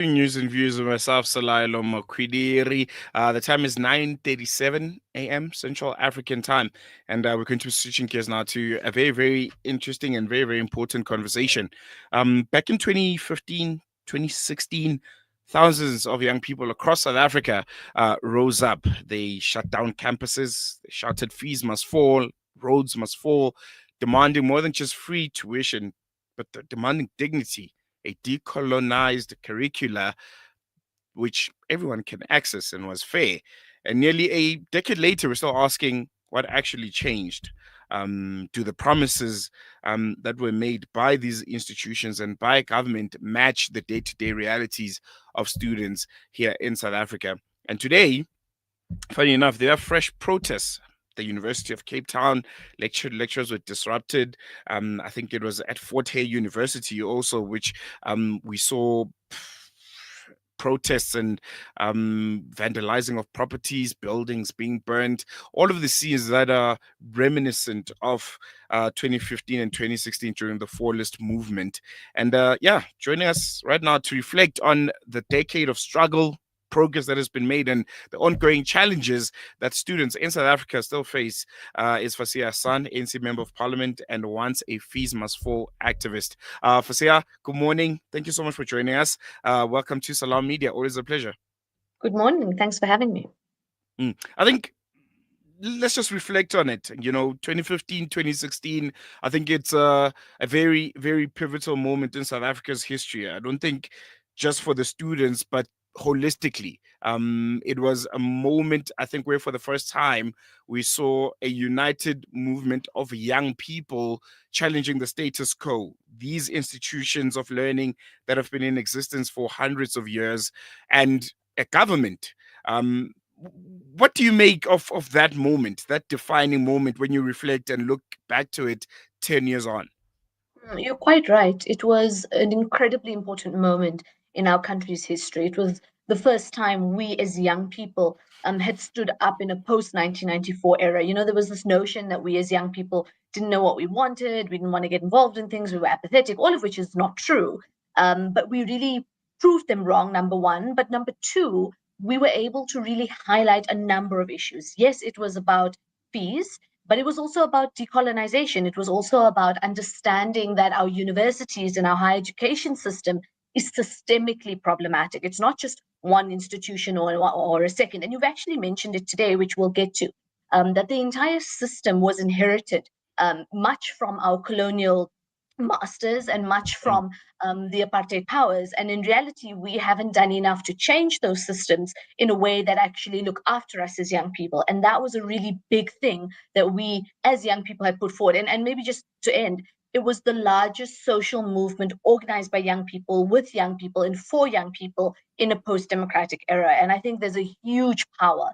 News and views of myself, Salailo Makwidiri. The time is 9:37 a.m. Central African time, and we're going to be switching gears now to a very, very interesting and very, very important conversation. Back in 2015, 2016, thousands of young people across South Africa rose up. They shut down campuses, they shouted fees must fall, roads must fall, demanding more than just free tuition, but demanding dignity, a decolonized curricula which everyone can access and was fair. And nearly a decade later, we're still asking what actually changed. Do the promises that were made by these institutions and by government match the day to day realities of students here in South Africa? And today, funny enough, there are fresh protests. The University of Cape Town lectures were disrupted. I think it was at Fort Hare University also, which we saw protests and vandalizing of properties, buildings being burned, all of the scenes that are reminiscent of 2015 and 2016 during the Four List movement. And yeah, joining us right now to reflect on the decade of struggle, progress that has been made, and the ongoing challenges that students in South Africa still face is Fasiha Hassan, ANC Member of Parliament and once a Fees Must Fall activist. Fasiha, good morning. Thank you so much for joining us. Welcome to Salam Media. Always a pleasure. Good morning. Thanks for having me. I think let's just reflect on it. 2015, 2016, I think it's a very, very pivotal moment in South Africa's history. I don't think just for the students, but holistically. It was a moment, I think, where for the first time we saw a united movement of young people challenging the status quo, these institutions of learning that have been in existence for hundreds of years, and a government. What do you make of that moment, that defining moment, when you reflect and look back to it 10 years on? You're quite right. It was an incredibly important moment in our country's history. It was the first time we as young people had stood up in a post 1994 era. There was this notion that we as young people didn't know what we wanted, we didn't want to get involved in things, we were apathetic, all of which is not true. But we really proved them wrong, number one. But number two, we were able to really highlight a number of issues. Yes, it was about fees, but it was also about decolonization. It was also about understanding that our universities and our higher education system is systemically problematic. It's not just one institution or a second. And you've actually mentioned it today, which we'll get to, that the entire system was inherited much from our colonial masters and much Mm, from the apartheid powers. And in reality, we haven't done enough to change those systems in a way that actually look after us as young people. And that was a really big thing that we as young people had put forward. And maybe just to end, it was the largest social movement organized by young people, with young people, and for young people in a post democratic era. And I think there's a huge power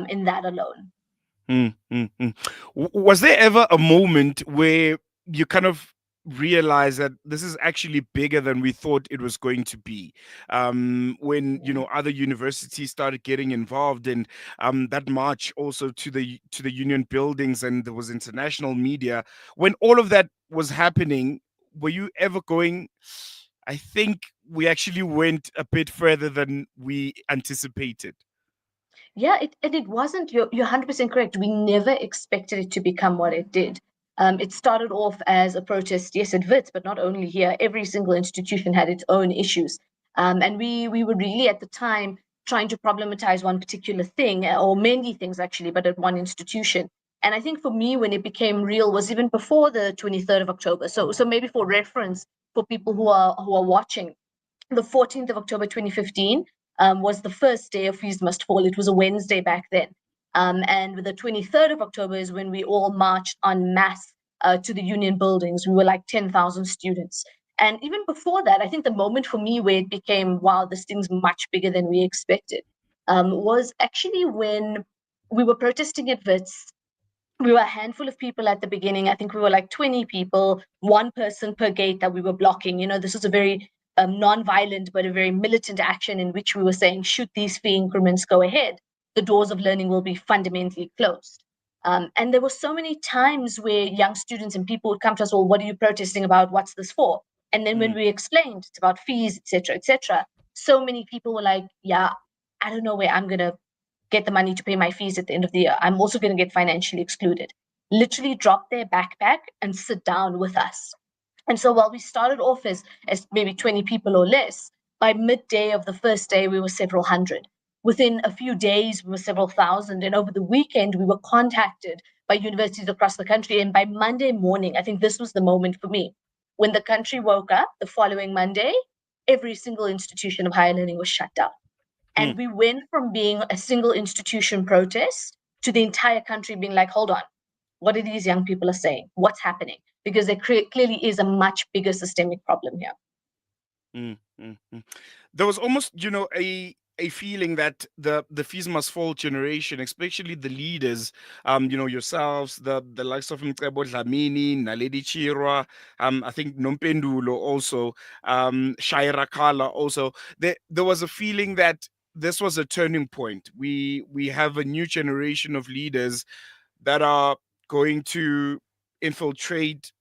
in that alone. mm. Was there ever a moment where you kind of realize that this is actually bigger than we thought it was going to be? When other universities started getting involved in that march also to the union buildings, and there was international media. When all of that was happening, were you ever going, I think we actually went a bit further than we anticipated? Yeah, it wasn't. You're 100% correct. We never expected it to become what it did. It started off as a protest, yes, at WITS, but not only here. Every single institution had its own issues, and we were really at the time trying to problematize one particular thing, or many things actually, but at one institution. And I think for me, when it became real, was even before the 23rd of October. So maybe for reference, for people who are watching, the 14th of October 2015 was the first day of Fees Must Fall. It was a Wednesday back then. And the 23rd of October is when we all marched en masse to the union buildings. We were like 10,000 students. And even before that, I think the moment for me where it became, wow, this thing's much bigger than we expected, was actually when we were protesting at WITS. We were a handful of people at the beginning. I think we were like 20 people, one person per gate that we were blocking. This was a very non-violent but a very militant action in which we were saying, should these fee increments go ahead, the doors of learning will be fundamentally closed. And there were so many times where young students and people would come to us, well, what are you protesting about? What's this for? And then when Mm, we explained, it's about fees, etc., etc. So many people were like, yeah, I don't know where I'm going to get the money to pay my fees at the end of the year. I'm also going to get financially excluded. Literally drop their backpack and sit down with us. And so while we started off as maybe 20 people or less, by midday of the first day, we were several hundred. Within a few days, we were several thousand. And over the weekend, we were contacted by universities across the country. And by Monday morning, I think this was the moment for me. When the country woke up the following Monday, every single institution of higher learning was shut down. Mm, And we went from being a single institution protest to the entire country being like, hold on, what are these young people are saying? What's happening? Because there clearly is a much bigger systemic problem here. mm, mm. There was almost, a feeling that the fees must fall generation, especially the leaders, yourselves, the likes of Mcebo Dlamini, Naledi Chirwa, I think Nompendulo also, Shaira Kala also. There was a feeling that this was a turning point. We have a new generation of leaders that are going to infiltrate,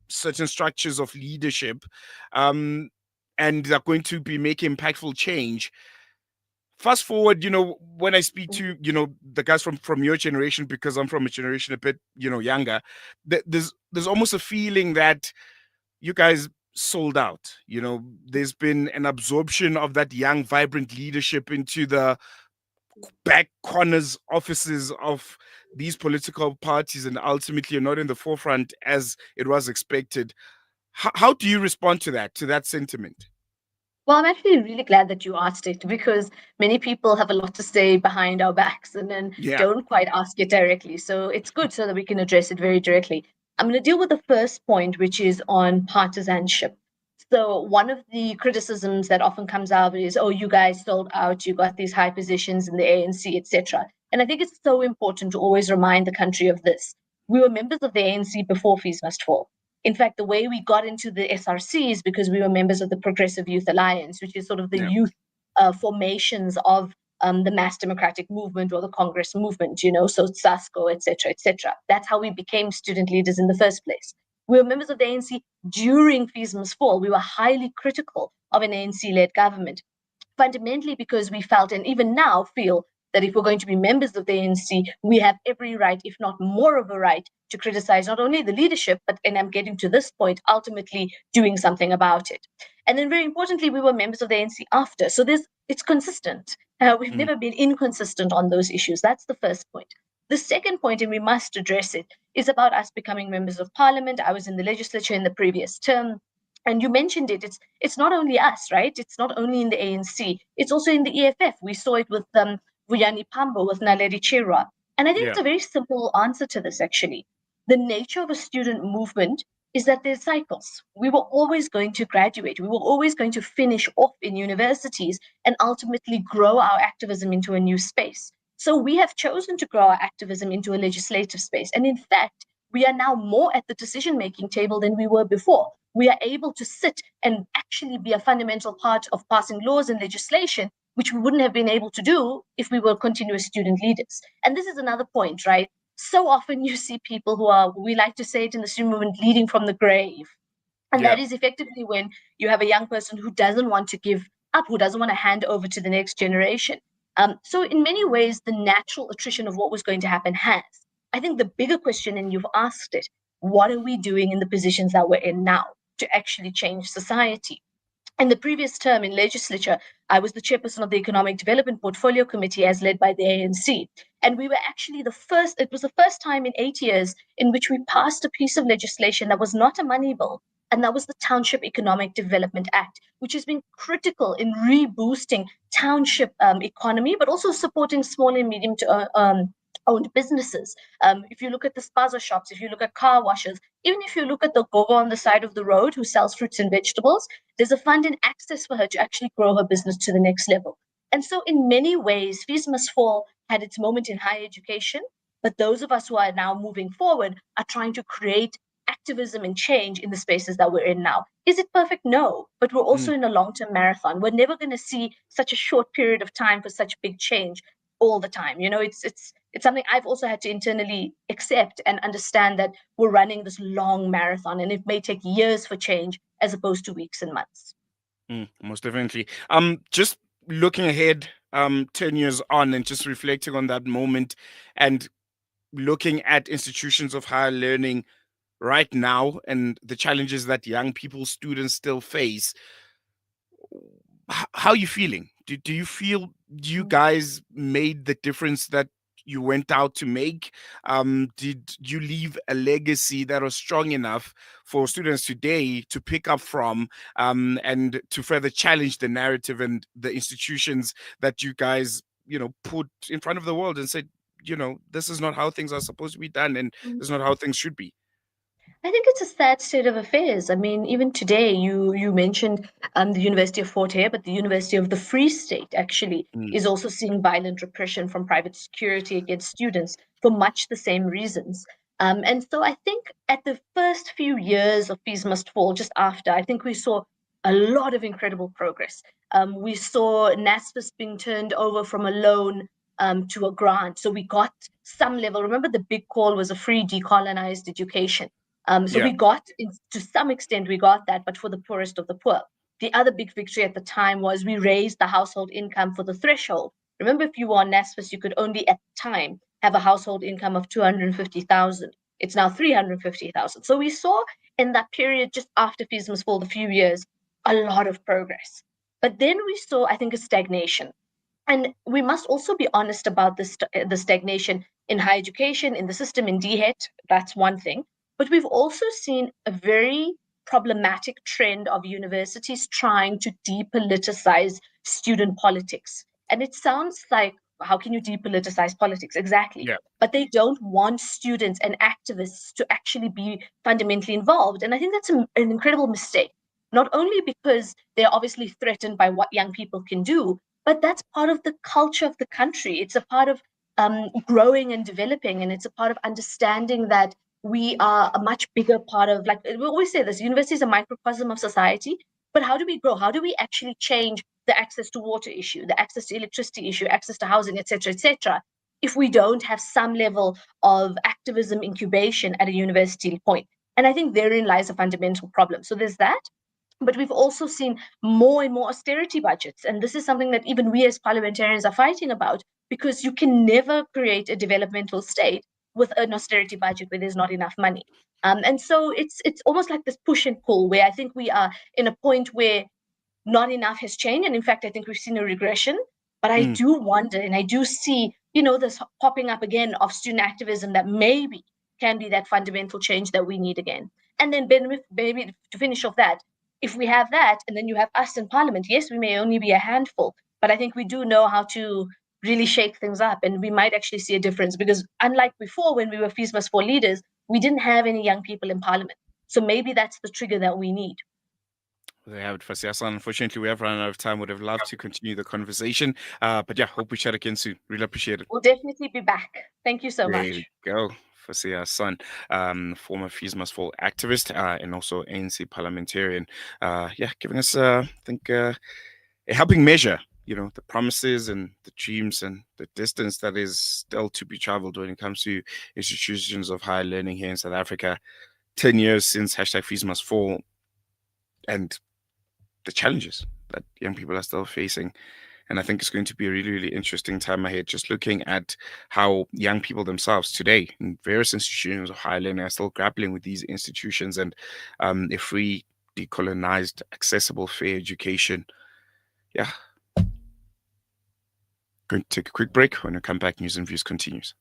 certain structures of leadership, um, and they're going to be making impactful change. Fast forward, when I speak to, the guys from your generation, because I'm from a generation a bit, younger, there's almost a feeling that you guys sold out. There's been an absorption of that young, vibrant leadership into the back corners offices of these political parties, and ultimately you're not in the forefront as it was expected. How do you respond to that sentiment? Well, I'm actually really glad that you asked it because many people have a lot to say behind our backs and then Yeah. don't quite ask it directly. So it's good so that we can address it very directly. I'm going to deal with the first point, which is on partisanship. So one of the criticisms that often comes out is, oh, you guys sold out, you got these high positions in the ANC, etc. And I think it's so important to always remind the country of this. We were members of the ANC before Fees Must Fall. In fact, the way we got into the SRC is because we were members of the Progressive Youth Alliance, which is sort of the Yeah. youth formations of the mass democratic movement or the Congress movement, so SASCO, etc., etc. That's how we became student leaders in the first place. We were members of the ANC during Fees Must Fall. We were highly critical of an ANC-led government, fundamentally because we felt, and even now feel, that if we're going to be members of the ANC, we have every right, if not more of a right, to criticize not only the leadership, but, and I'm getting to this point, ultimately doing something about it. And then very importantly, we were members of the ANC after. So it's consistent. We've Mm, never been inconsistent on those issues. That's the first point. The second point, and we must address it, is about us becoming members of parliament. I was in the legislature in the previous term. And you mentioned it. It's not only us, right? It's not only in the ANC. It's also in the EFF. We saw it with Vuyani Pambo, with Naledi Chirwa. And I think yeah. it's a very simple answer to this, actually. The nature of a student movement is that there's cycles. We were always going to graduate. We were always going to finish off in universities and ultimately grow our activism into a new space. So we have chosen to grow our activism into a legislative space. And in fact, we are now more at the decision making table than we were before. We are able to sit and actually be a fundamental part of passing laws and legislation, which we wouldn't have been able to do if we were continuous student leaders. And this is another point, right? So often you see people who are, we like to say it in the student movement, leading from the grave. And Yeah. that is effectively when you have a young person who doesn't want to give up, who doesn't want to hand over to the next generation. So, in many ways, the natural attrition of what was going to happen has. I think the bigger question, and you've asked it, what are we doing in the positions that we're in now to actually change society? In the previous term in legislature, I was the chairperson of the Economic Development Portfolio Committee as led by the ANC. And we were actually it was the first time in 8 years in which we passed a piece of legislation that was not a money bill. And that was the Township Economic Development Act, which has been critical in reboosting township economy, but also supporting small and medium owned businesses. If you look at the spaza shops, if you look at car washes, even if you look at the gogo on the side of the road who sells fruits and vegetables, there's a fund and access for her to actually grow her business to the next level. And so, in many ways, Fees Must Fall had its moment in higher education, but those of us who are now moving forward are trying to create activism and change in the spaces that we're in now. Is it perfect? No, but we're Mm, also in a long term marathon. We're never going to see such a short period of time for such big change all the time. It's something I've also had to internally accept and understand that we're running this long marathon and it may take years for change as opposed to weeks and months. Most definitely. Just looking ahead, 10 years on, and just reflecting on that moment, and looking at institutions of higher learning right now and the challenges that young people, students still face. How are you feeling? Do you feel you guys made the difference that you went out to make? Did you leave a legacy that was strong enough for students today to pick up from, and to further challenge the narrative and the institutions that you guys, put in front of the world and said, this is not how things are supposed to be done, and Mm. this is not how things should be? I think it's a sad state of affairs. I mean, even today, you mentioned the University of Fort Hare, but the University of the Free State actually Mm, is also seeing violent repression from private security against students for much the same reasons. And so I think at the first few years of Fees Must Fall, just after, I think we saw a lot of incredible progress. We saw NASFIS being turned over from a loan to a grant. So we got some level. Remember, the big call was a free decolonized education. So yeah, we got, to some extent, we got that, but for the poorest of the poor. The other big victory at the time was we raised the household income for the threshold. Remember, if you were on NSFAS, you could only at the time have a household income of 250,000. It's now 350,000. So we saw in that period just after fees must fall, the few years, a lot of progress. But then we saw, I think, a stagnation. And we must also be honest about the stagnation in higher education, in the system, in DHET. That's one thing. But we've also seen a very problematic trend of universities trying to depoliticize student politics. And it sounds like, how can you depoliticize politics? Exactly. yeah. But they don't want students and activists to actually be fundamentally involved. And I think that's an incredible mistake, not only because they're obviously threatened by what young people can do, but that's part of the culture of the country. It's a part of growing and developing, and it's a part of understanding that we are a much bigger part of, like we always say this, university is a microcosm of society. But how do we grow? How do we actually change the access to water issue, the access to electricity issue, access to housing, etc., if we don't have some level of activism incubation at a university point? And I think therein lies a fundamental problem. So there's that. But we've also seen more and more austerity budgets. And this is something that even we as parliamentarians are fighting about, because you can never create a developmental state with an austerity budget where there's not enough money. And so it's almost like this push and pull, where I think we are in a point where not enough has changed. And in fact, I think we've seen a regression. But I Mm. do wonder, and I do see, this popping up again of student activism that maybe can be that fundamental change that we need again. And then, maybe to finish off that, if we have that, and then you have us in parliament, yes, we may only be a handful, but I think we do know how to really shake things up, and we might actually see a difference. Because unlike before, when we were Fees Must Fall leaders, we didn't have any young people in parliament. So maybe that's the trigger that we need. They have it, Fasiha Hassan. Unfortunately, we have run out of time. Would have loved to continue the conversation. But yeah, hope we chat again soon. Really appreciate it. We'll definitely be back. Thank you so There you much. go. Fasiha Hassan, former Fees Must Fall activist, and also ANC parliamentarian. Yeah, giving us, I think, a helping measure, the promises and the dreams and the distance that is still to be traveled when it comes to institutions of higher learning here in South Africa. 10 years since hashtag Fees Must Fall, and the challenges that young people are still facing. And I think it's going to be a really, really interesting time ahead, just looking at how young people themselves today in various institutions of higher learning are still grappling with these institutions and a free, decolonized, accessible, fair education. Yeah, going to take a quick break. When we come back, News and Views continues.